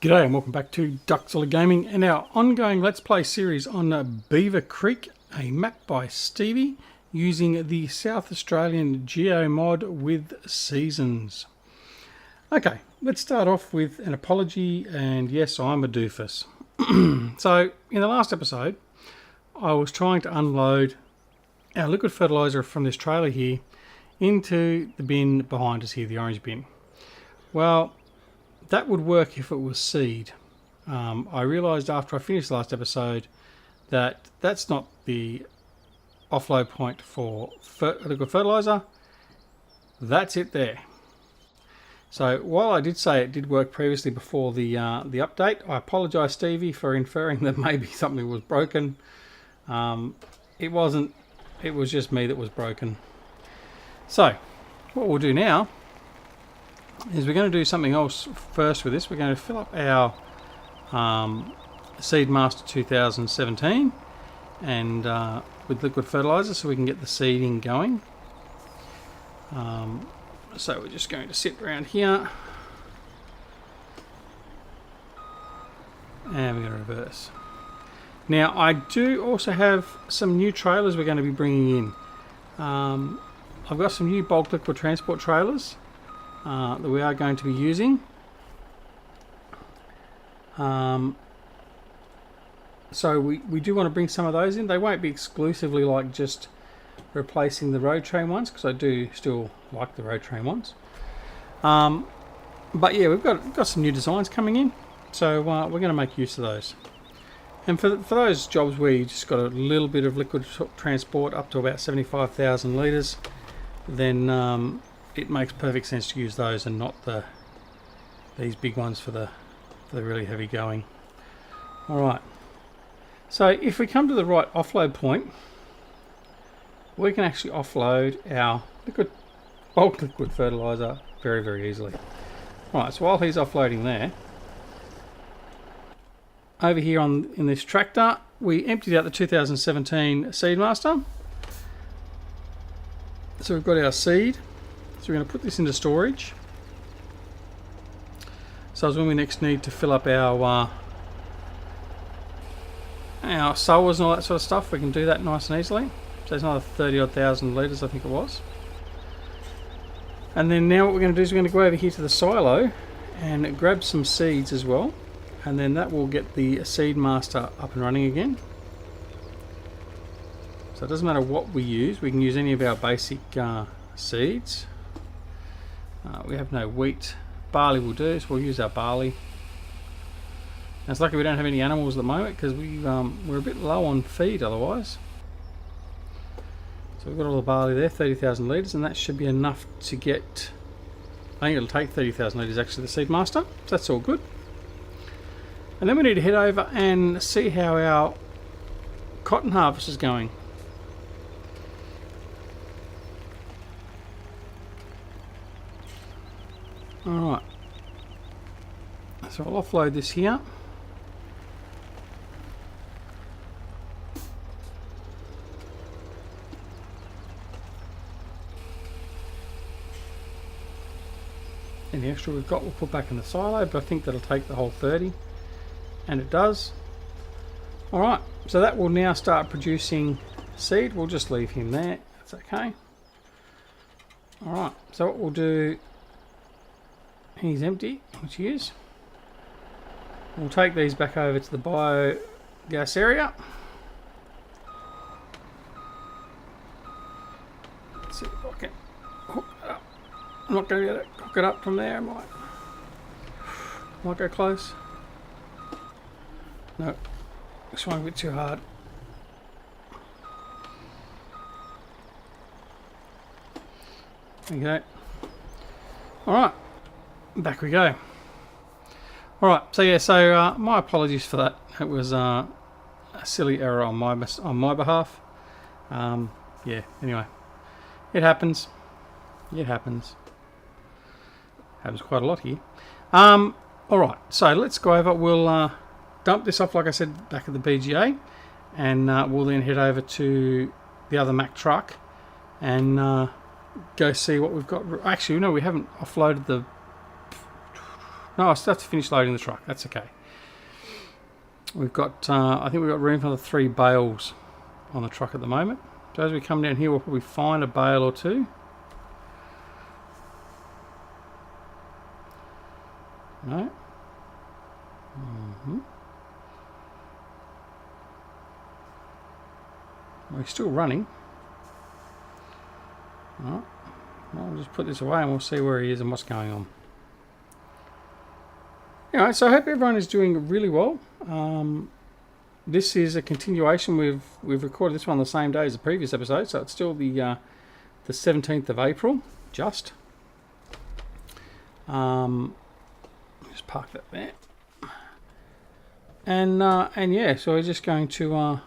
G'day and welcome back to Duckzorly Gaming and our ongoing Let's Play series on Beaver Creek, a map by Stevie using the South Australian GEO Mod with seasons. Okay, let's start off with an apology, and yes, I'm a doofus. So, in the last episode, I was trying to unload our liquid fertiliser from this trailer here into the bin behind us here, the orange bin. Well, that would work if it was seed. I realised after I finished the last episode that that's not the offload point for liquid fertiliser. That's it there. So while I did say it did work previously before the update, I apologise, Stevie, for inferring that maybe something was broken. It wasn't. It was just me that was broken. So what we'll do now is we're going to do something else first with this. We're going to fill up our Seedmaster 2017 and with liquid fertiliser so we can get the seeding going. So we're just going to sit around here and we're going to reverse. Now I do also have some new trailers we're going to be bringing in. I've got some new bulk liquid transport trailers that we are going to be using. So we do want to bring some of those in. They won't be exclusively like just replacing the road train ones, because I do still like the road train ones. But yeah, we've got some new designs coming in, so we're going to make use of those. And for those jobs where you just got a little bit of liquid transport up to about 75,000 litres, then it makes perfect sense to use those and not these big ones for the really heavy going. Alright, so if we come to the right offload point, we can actually offload our bulk liquid fertiliser very easily. Right, so while he's offloading there, over here in this tractor we emptied out the 2017 Seedmaster. So we've got our seed. So we're going to put this into storage. So as when we next need to fill up our sowers and all that sort of stuff, we can do that nice and easily. So there's another 30-odd thousand litres, I think it was. And then now what we're going to do is we're going to go over here to the silo and grab some seeds as well. And then that will get the Seedmaster up and running again. So it doesn't matter what we use. We can use any of our basic seeds. We have no wheat. Barley will do, so we'll use our barley. And it's lucky we don't have any animals at the moment, because we're a bit low on feed otherwise. So we've got all the barley there, 30,000 litres, and that should be enough to get... I think it'll take 30,000 litres actually, the Seedmaster, so that's all good. And then we need to head over and see how our cotton harvest is going. Alright, so I'll offload this here. Any extra we've got we'll put back in the silo, but I think that'll take the whole 30, and it does. Alright, so that will now start producing seed. We'll just leave him there, that's okay. Alright, so what we'll do... He's empty, which he is. We'll take these back over to the biogas area. Let's see if I can hook it up. I'm not going to be able to hook it up from there, might go close. No, this one a bit too hard. Okay. Alright. Back we go. Alright, so yeah, so my apologies for that. It was a silly error on my behalf. Yeah, anyway. It happens. It happens. Happens quite a lot here. Alright, so let's go over. We'll dump this off, like I said, back at the BGA. And we'll then head over to the other Mack truck and go see what we've got. Actually, no, we haven't offloaded the No, I still have to finish loading the truck. That's okay. We've got, I think we've got room for the 3 bales on the truck at the moment. So as we come down here, we'll probably find a bale or two. No. We're still running. Alright. Well, we'll just put this away and we'll see where he is and what's going on. Anyway, so I hope everyone is doing really well. This is a continuation. We've recorded this one the same day as the previous episode, so it's still the 17th of April, just. Just park that there. And yeah, so we're just going to,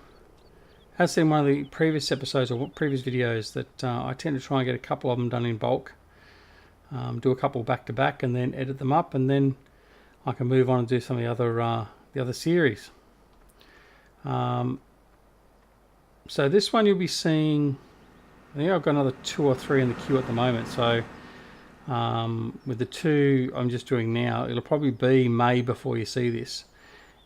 as in one of the previous episodes or previous videos, that I tend to try and get a couple of them done in bulk, do a couple back to back, and then edit them up, and then I can move on and do some of the other series. So this one you'll be seeing. I think I've got another 2 or 3 in the queue at the moment. So with the 2 I'm just doing now, it'll probably be May before you see this,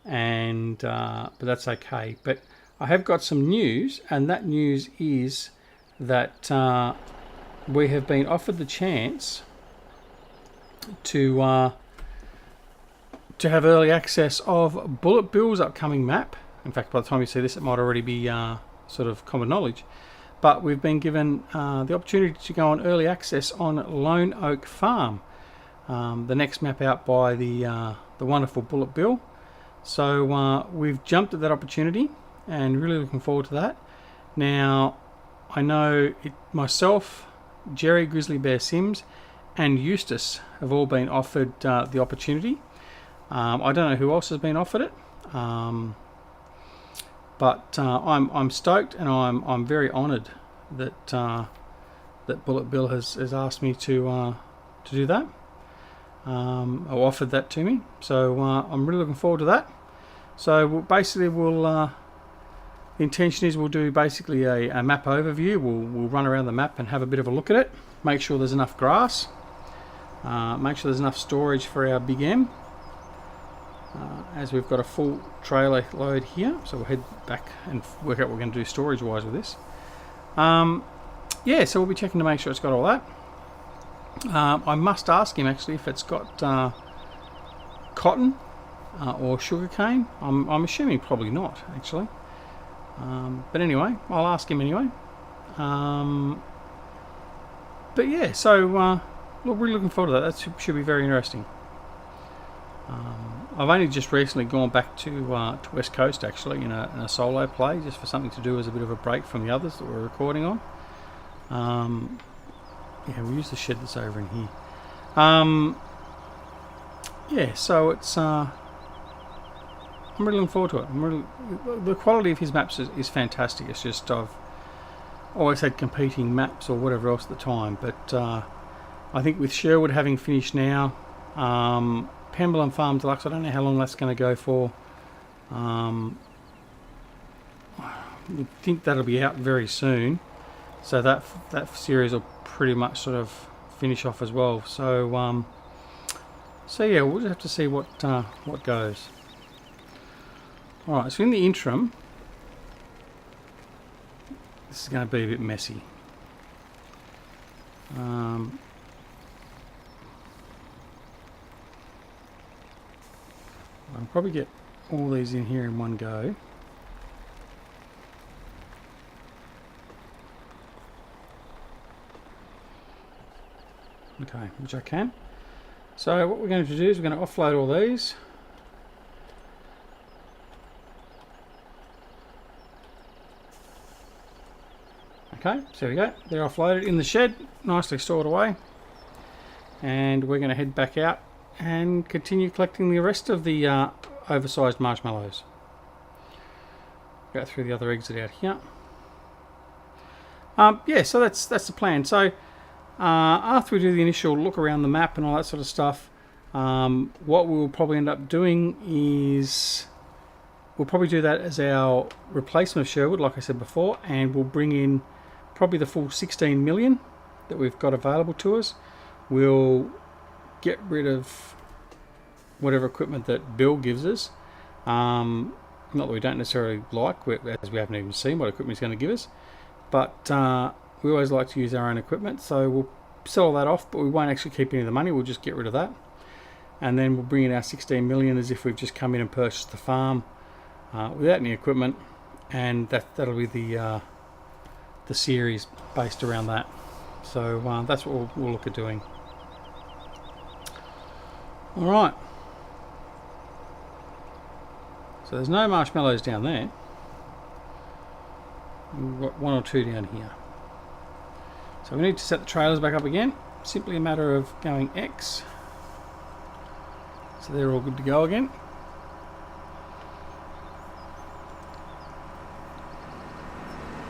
and but that's okay. But I have got some news, and that news is that we have been offered the chance to have early access of Bullet Bill's upcoming map. In fact, by the time you see this, it might already be sort of common knowledge. But we've been given the opportunity to go on early access on Lone Oak Farm, the next map out by the wonderful Bullet Bill. So we've jumped at that opportunity and really looking forward to that. Now, I know myself, Jerry Grizzly Bear Sims, and Eustace have all been offered the opportunity. I don't know who else has been offered it, but I'm stoked, and I'm very honoured that that Bullet Bill has asked me to do that, or offered that to me. So I'm really looking forward to that. So basically, the intention is we'll do basically a map overview. We'll run around the map and have a bit of a look at it. Make sure there's enough grass. Make sure there's enough storage for our Big M. As we've got a full trailer load here, so we'll head back and work out what we're going to do storage wise with this. Yeah, so we'll be checking to make sure it's got all that. I must ask him actually if it's got cotton or sugarcane. I'm assuming probably not actually, but anyway, I'll ask him anyway. But yeah, so look, really looking forward to that. That should be very interesting. I've only just recently gone back to West Coast actually in a solo play, just for something to do as a bit of a break from the others that we're recording on. Yeah, we'll use the shed that's over in here. Yeah, so it's I'm really looking forward to it. The quality of his maps is fantastic. It's just I've always had competing maps or whatever else at the time, but I think with Sherwood having finished now, Pemberley Farm Deluxe, I don't know how long that's going to go for. I think that'll be out very soon, so that series will pretty much sort of finish off as well. So so yeah, we'll just have to see what goes. All right, so in the interim, this is going to be a bit messy. I'll probably get all these in here in one go. Okay, which I can. So what we're going to do is we're going to offload all these. Okay, so there we go. They're offloaded in the shed, nicely stored away. And we're going to head back out and continue collecting the rest of the oversized marshmallows. Go through the other exit out here. Yeah, so that's the plan. So after we do the initial look around the map and all that sort of stuff, what we'll probably end up doing is we'll probably do that as our replacement of Sherwood, like I said before, and we'll bring in probably the full 16 million that we've got available to us. We'll get rid of whatever equipment that Bill gives us. Not that we don't necessarily like, as we haven't even seen what equipment he's going to give us, but we always like to use our own equipment, so we'll sell that off, but we won't actually keep any of the money. We'll just get rid of that, and then we'll bring in our 16 million as if we've just come in and purchased the farm without any equipment, and that'll be the series based around that. So that's what we'll look at doing. All right. So there's no marshmallows down there. We've got one or two down here. So we need to set the trailers back up again. Simply a matter of going X. So they're all good to go again.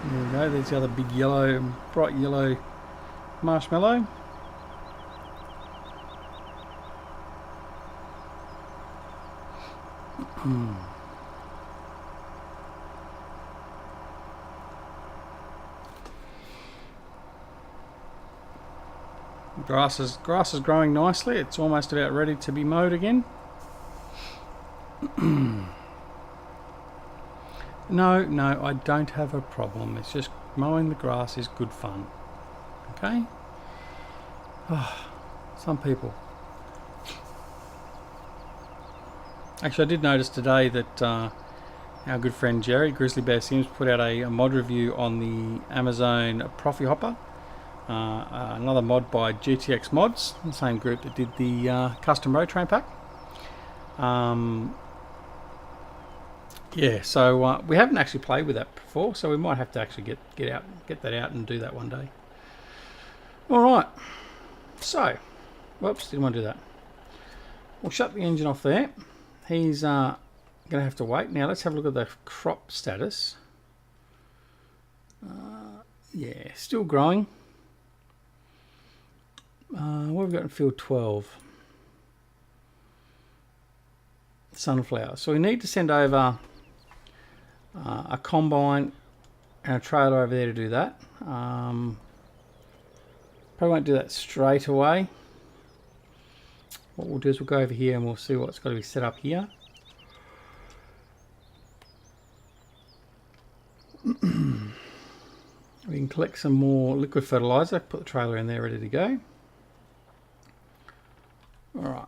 There we go. There's the other big yellow, bright yellow marshmallow. Grass is growing nicely. It's almost about ready to be mowed again. No, I don't have a problem. It's just mowing the grass is good fun. Okay? Oh, some people. Actually, I did notice today that our good friend Jerry, Grizzly Bear Sims, put out a mod review on the Amazon Profi Hopper. Another mod by GTX Mods, the same group that did the custom road train pack. Yeah, so we haven't actually played with that before, so we might have to actually get that out and do that one day. All right. So, whoops, didn't want to do that. We'll shut the engine off there. He's going to have to wait. Now let's have a look at the crop status. Yeah, still growing. What have we got in field 12? Sunflower. So we need to send over a combine and a trailer over there to do that. Probably won't do that straight away. What we'll do is we'll go over here and we'll see what's got to be set up here. We can collect some more liquid fertilizer, put the trailer in there ready to go. Alright.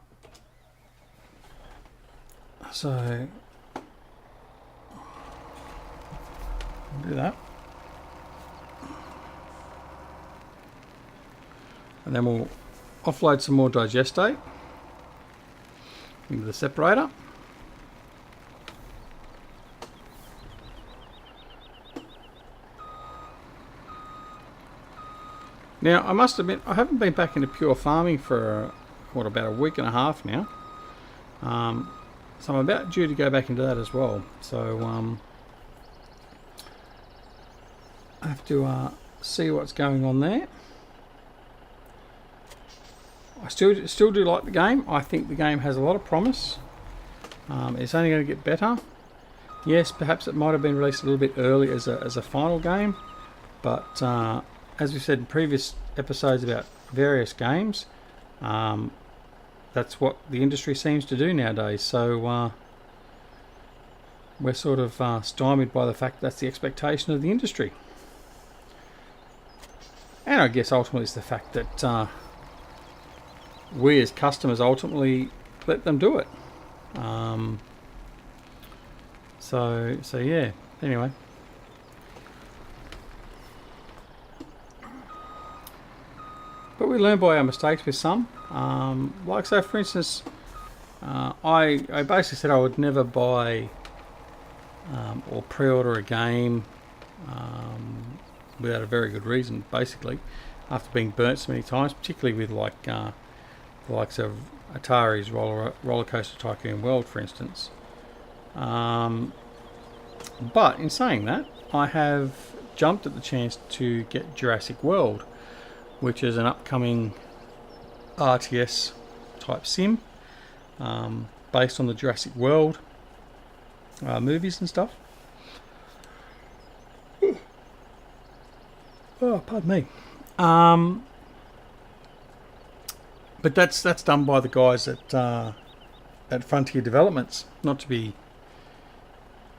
So we'll do that. And then we'll offload some more digestate into the separator. Now, I must admit, I haven't been back into pure farming for, about a week and a half now. So I'm about due to go back into that as well. So I have to see what's going on there. I still do like the game. I think the game has a lot of promise. It's only going to get better. Yes, perhaps it might have been released a little bit early as a final game, but as we said in previous episodes about various games, that's what the industry seems to do nowadays. So we're sort of stymied by the fact that's the expectation of the industry. And I guess ultimately it's the fact that we as customers ultimately let them do it. So yeah, anyway. But we learn by our mistakes with some. Like, so for instance, I basically said I would never buy or pre-order a game without a very good reason, basically, after being burnt so many times, particularly with like the likes of Atari's Roller Coaster Tycoon World, for instance. But in saying that, I have jumped at the chance to get Jurassic World, which is an upcoming RTS type sim based on the Jurassic World movies and stuff. Oh, pardon me. But that's done by the guys at at Frontier Developments, not to be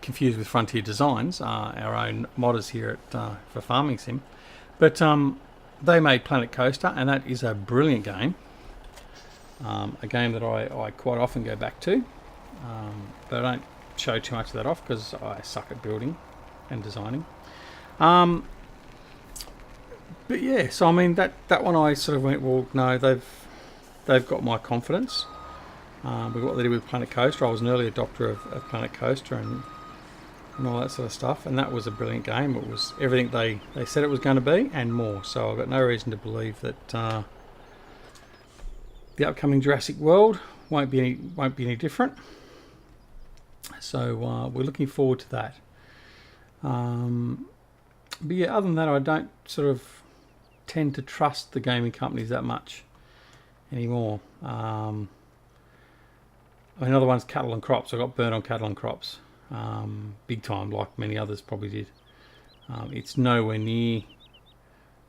confused with Frontier Designs, our own modders here at for Farming Sim. But they made Planet Coaster, and that is a brilliant game. A game that I quite often go back to, but I don't show too much of that off because I suck at building and designing. But yeah, so I mean that one I sort of went, well, no, they've got my confidence with what they did with Planet Coaster. I was an early adopter of Planet Coaster and all that sort of stuff, and that was a brilliant game. It was everything they said it was going to be and more. So I've got no reason to believe that the upcoming Jurassic World won't be any different. So we're looking forward to that. But yeah, other than that, I don't sort of tend to trust the gaming companies that much anymore. I mean, another one's Cattle and Crops. I got burnt on Cattle and Crops big time, like many others probably did. It's nowhere near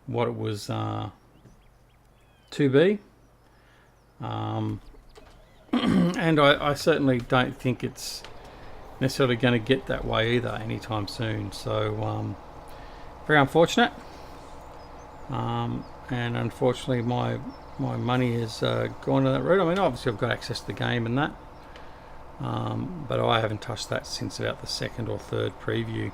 what it was to be. And I certainly don't think it's necessarily going to get that way either anytime soon. So very unfortunate. And unfortunately my money has gone to that route. I mean, obviously I've got access to the game and that, but I haven't touched that since about the second or third preview,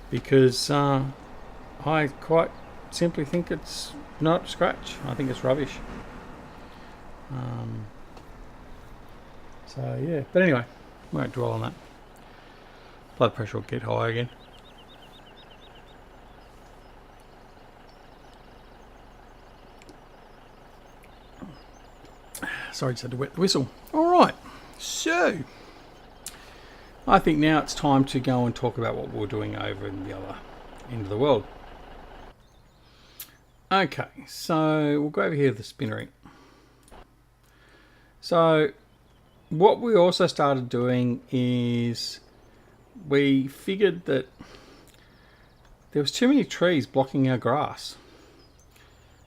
because I quite simply think it's not scratch. I think it's rubbish. So yeah, but anyway, we won't dwell on that. Blood pressure will get high again. Sorry, just had to wet the whistle. Alright, so I think now it's time to go and talk about what we're doing over in the other end of the world. Okay, so we'll go over here to the spinnery. So what we also started doing is we figured that there was too many trees blocking our grass.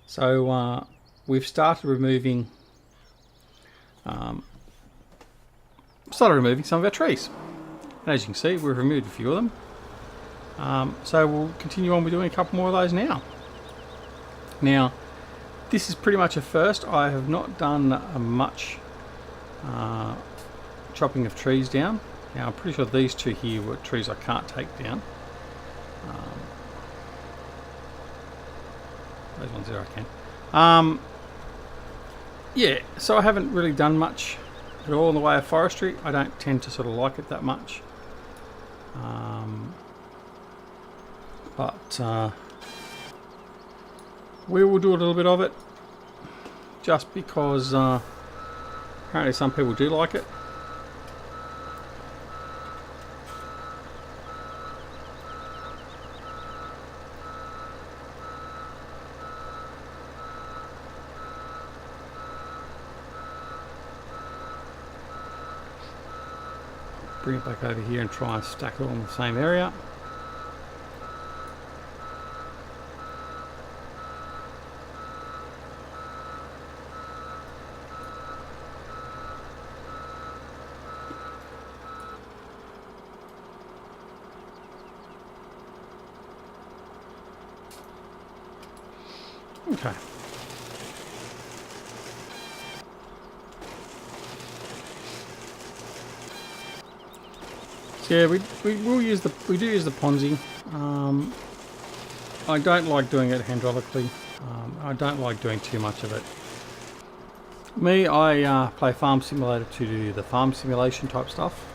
So we've started removing some of our trees. And as you can see, we've removed a few of them. So we'll continue on with doing a couple more of those now. Now, this is pretty much a first. I have not done much chopping of trees down. Now, I'm pretty sure these two here were trees I can't take down. Those ones there I can. Yeah, so I haven't really done much at all in the way of forestry. I don't tend to sort of like it that much. But we will do a little bit of it just because apparently some people do like it. Bring it back over here and try and stack it all in the same area. Okay. So yeah, we do use the Ponzi. I don't like doing it hydraulically. I don't like doing too much of it. Me, I play Farm Simulator to do the farm simulation type stuff.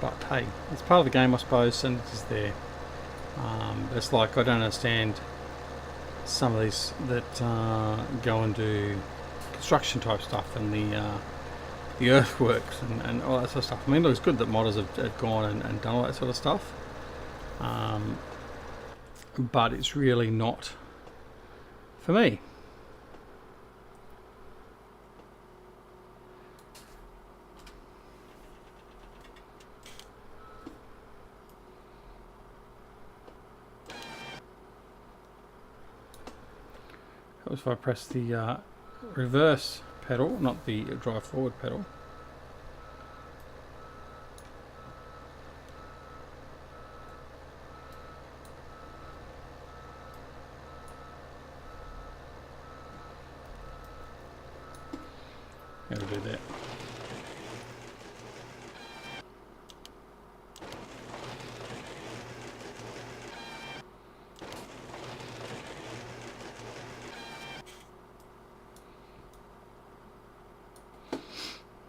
But hey, it's part of the game, I suppose, and it is there. It's like I don't understand some of these that go and do construction type stuff and the earthworks and all that sort of stuff. I mean, it looks good that modders have gone and done all that sort of stuff, but it's really not for me. That was if I press the reverse pedal, not the drive forward pedal. How do we do that?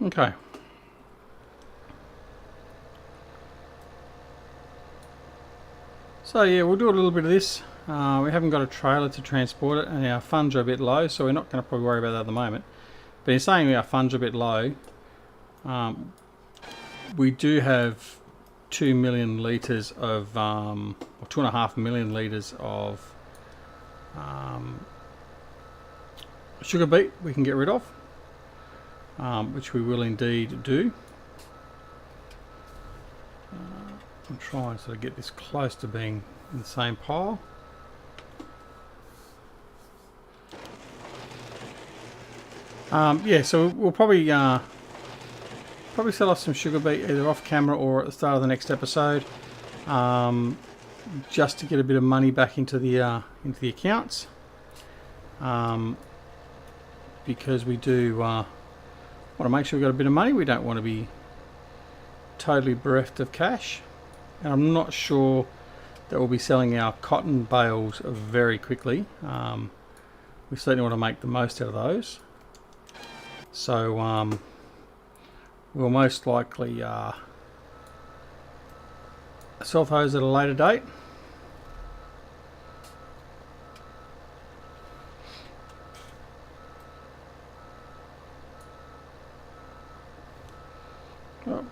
Okay. So yeah, we'll do a little bit of this. We haven't got a trailer to transport it, and our funds are a bit low, so we're not going to probably worry about that at the moment. But in saying our funds are a bit low, we do have 2 million litres of, or 2.5 million litres of sugar beet we can get rid of, which we will indeed do. I'm trying to sort of get this close to being in the same pile. Yeah, so we'll probably sell off some sugar beet either off camera or at the start of the next episode, just to get a bit of money back into the accounts, because we do want to make sure we've got a bit of money. We don't want to be totally bereft of cash, and I'm not sure that we'll be selling our cotton bales very quickly. We certainly want to make the most out of those. So we'll most likely sell those at a later date. Oh.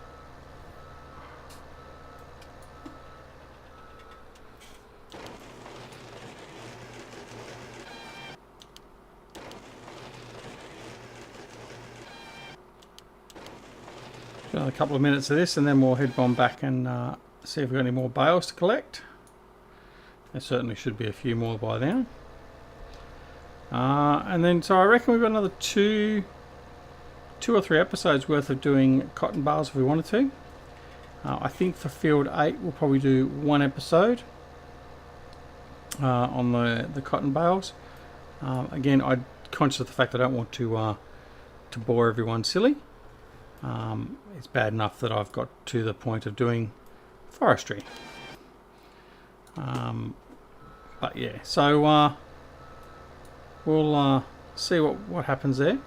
A couple of minutes of this, and then we'll head on back and see if we've got any more bales to collect. There certainly should be a few more by now. And then, so I reckon we've got another two or three episodes worth of doing cotton bales if we wanted to. I think for Field 8 we'll probably do one episode on the cotton bales. Again, I'm conscious of the fact I don't want to bore everyone silly. It's bad enough that I've got to the point of doing forestry. But yeah, so we'll see what happens there.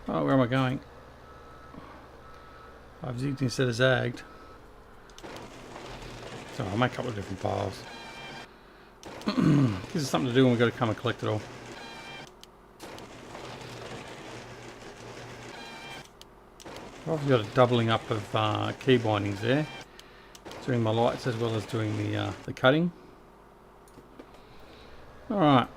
Oh, where am I going? I've zigged instead of zagged. So I'll make a couple of different piles. Gives us something to do when we've got to come and collect it all. I've got a doubling up of key bindings there, doing my lights as well as doing the cutting. Alright.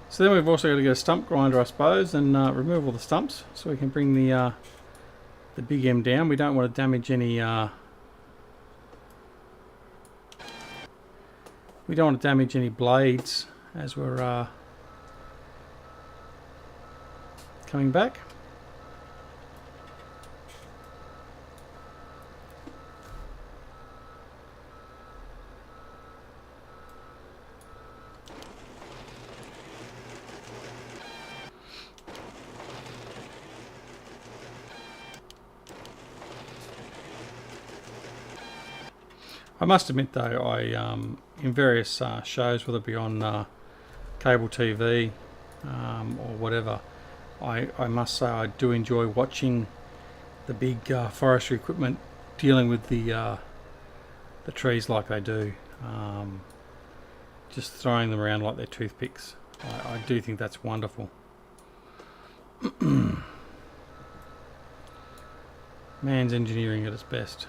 So then we've also got to get a stump grinder, I suppose, and remove all the stumps so we can bring the big M down. We don't want to damage any blades as we're coming back. I must admit though, I in various shows, whether it be on cable TV or whatever, I must say I do enjoy watching the big forestry equipment dealing with the trees like they do, just throwing them around like they're toothpicks. I do think that's wonderful. Man's engineering at its best.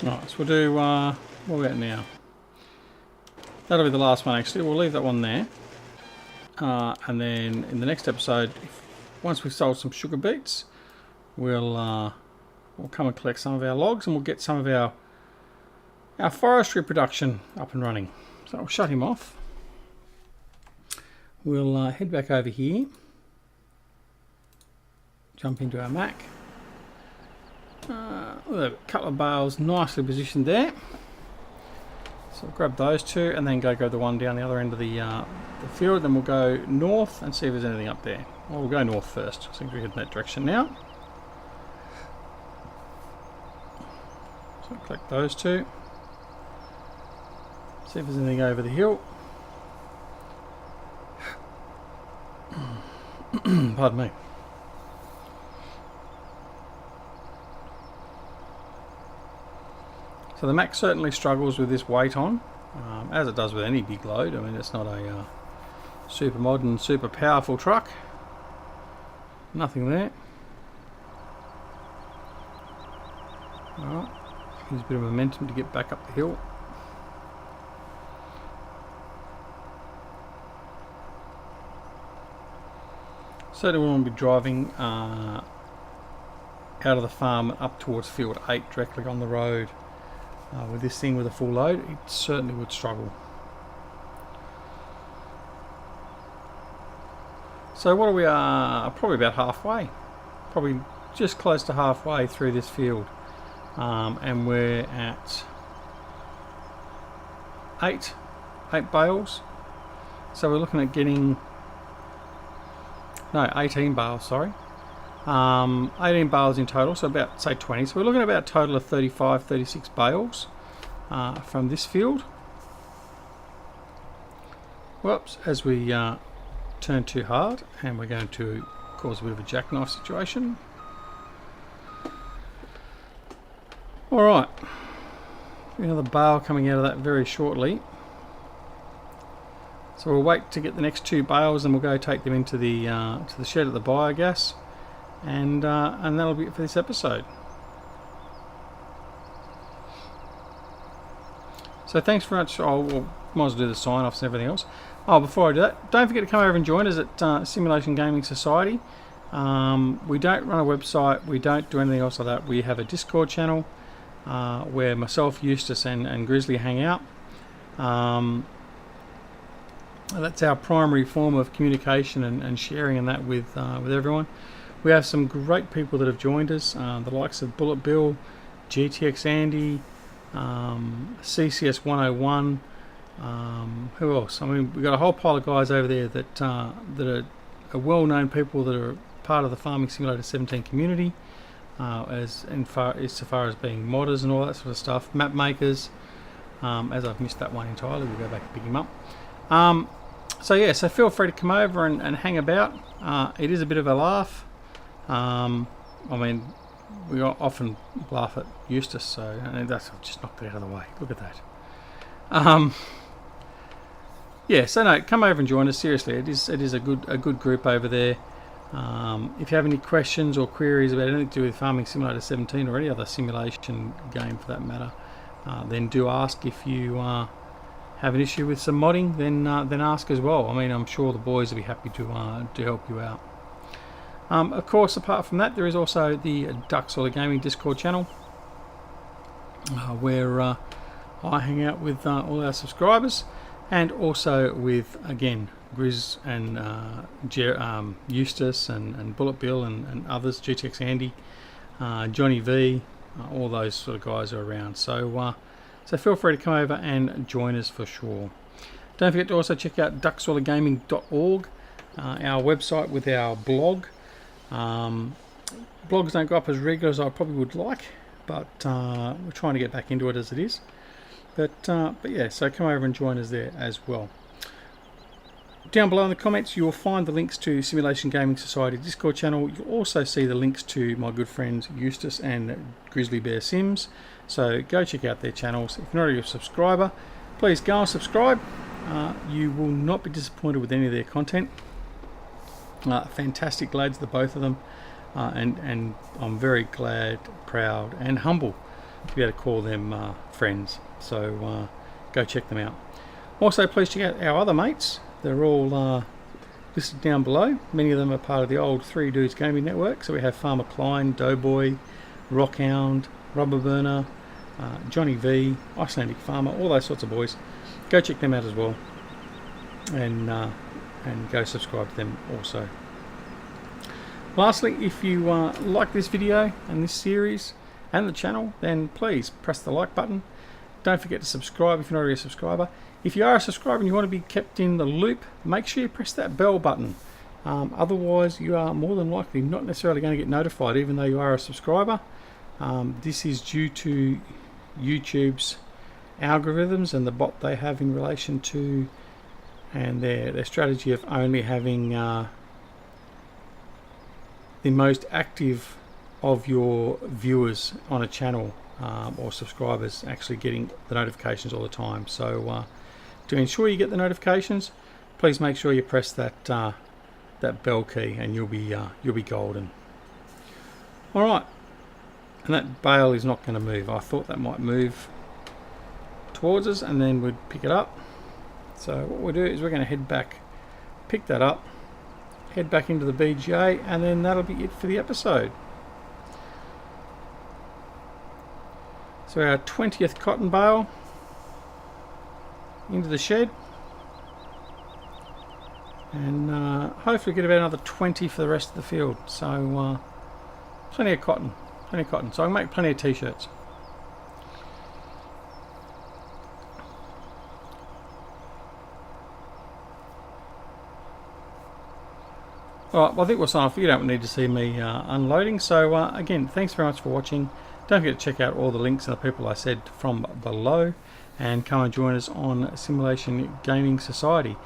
Alright, so we'll do, what are we at now? That'll be the last one actually. We'll leave that one there. And then in the next episode, once we've sold some sugar beets, we'll come and collect some of our logs, and we'll get some of our forestry production up and running. So I'll shut him off. We'll head back over here. Jump into our Mack. With a couple of bales nicely positioned there. So we'll grab those two and then go grab the one down the other end of the field. Then we'll go north and see if there's anything up there. Well, we'll go north first. I think we're heading that direction now. So we'll collect those two. See if there's anything over the hill. Pardon me. So the Mack certainly struggles with this weight on, as it does with any big load. I mean, it's not a super modern, super powerful truck. Nothing there. Alright, use a bit of momentum to get back up the hill. Certainly we want to be driving out of the farm up towards field 8 directly on the road. With this thing with a full load, it certainly would struggle. So what are we? Probably about halfway. Probably just close to halfway through this field. And we're at 8 bales. So we're looking at getting... No, 18 bales, sorry. 18 bales in total, so about, say, 20. So we're looking at about a total of 35, 36 bales from this field. Whoops, as we turn too hard, and we're going to cause a bit of a jackknife situation. Alright, another bale coming out of that very shortly. So we'll wait to get the next 2 bales and we'll go take them into the shed at the biogas. And that'll be it for this episode. So thanks very much. We'll might as well do the sign-offs and everything else. Oh, before I do that, don't forget to come over and join us at Simulation Gaming Society. We don't run a website. We don't do anything else like that. We have a Discord channel where myself, Eustace, and Grizzly hang out. That's our primary form of communication and sharing and that with everyone. We have some great people that have joined us, the likes of Bullet Bill, GTX Andy, CCS 101. Who else? I mean, we've got a whole pile of guys over there that are well-known people that are part of the Farming Simulator 17 community, as far as being modders and all that sort of stuff, map makers. As I've missed that one entirely, we'll go back and pick him up. So yeah, so feel free to come over and hang about. It is a bit of a laugh. I mean, we often laugh at Eustace, so that's, I've just knocked it out of the way. Look at that. Yeah, so no, come over and join us. Seriously, it is a good group over there. If you have any questions or queries about anything to do with Farming Simulator 17 or any other simulation game for that matter, then do ask. If you have an issue with some modding, then ask as well. I mean, I'm sure the boys will be happy to help you out. Of course, apart from that, there is also the Duckzorly Gaming Discord channel, where I hang out with all our subscribers, and also with, again, Grizz and Eustace and Bullet Bill and others, GTX Andy, Johnny V, all those sort of guys are around. So feel free to come over and join us for sure. Don't forget to also check out duckzorlygaming.org, our website with our blog. Blogs don't go up as regular as I probably would like, but we're trying to get back into it as it is. But yeah, so come over and join us there as well. Down below in the comments you'll find the links to Simulation Gaming Society Discord channel. You'll also see the links to my good friends Eustace and Grizzly Bear Sims. So go check out their channels. If you're not already a subscriber, please go and subscribe. You will not be disappointed with any of their content. Fantastic lads, the both of them, and I'm very glad, proud and humble to be able to call them friends. So go check them out. Also, please check out our other mates. They're all listed down below. Many of them are part of the old Three Dudes Gaming Network. So we have Farmer Klein, DoughBoy, Rockhound, Rubber Burner, Johnny V, Icelandic Farmer, all those sorts of boys. Go check them out as well, and go subscribe to them also. Lastly, if you like this video and this series and the channel, then please press the like button. Don't forget to subscribe if you're not already a subscriber. If you are a subscriber and you want to be kept in the loop, make sure you press that bell button. Otherwise, you are more than likely not necessarily going to get notified, even though you are a subscriber. This is due to YouTube's algorithms and the bot they have in relation to, and their strategy of only having the most active of your viewers on a channel or subscribers actually getting the notifications all the time. So to ensure you get the notifications, please make sure you press that that bell key, and you'll be golden. All right, and that bale is not going to move. I thought that might move towards us and then we'd pick it up. So what we'll do is we're going to head back, pick that up, head back into the BGA, and then that'll be it for the episode. So our 20th cotton bale into the shed, and hopefully get about another 20 for the rest of the field. So plenty of cotton, so I can make plenty of t-shirts. Alright, well I think we'll sign off. You don't need to see me unloading. So again, thanks very much for watching. Don't forget to check out all the links and the people I said from below, and come and join us on Simulation Gaming Society.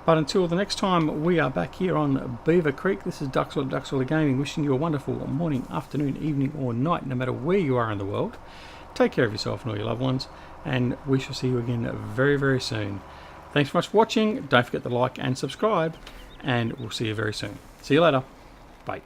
But until the next time we are back here on Beaver Creek, this is Duckzorly Gaming, wishing you a wonderful morning, afternoon, evening or night, no matter where you are in the world. Take care of yourself and all your loved ones, and we shall see you again very, very soon. Thanks so much for watching. Don't forget to like and subscribe, and we'll see you very soon. See you later. Bye.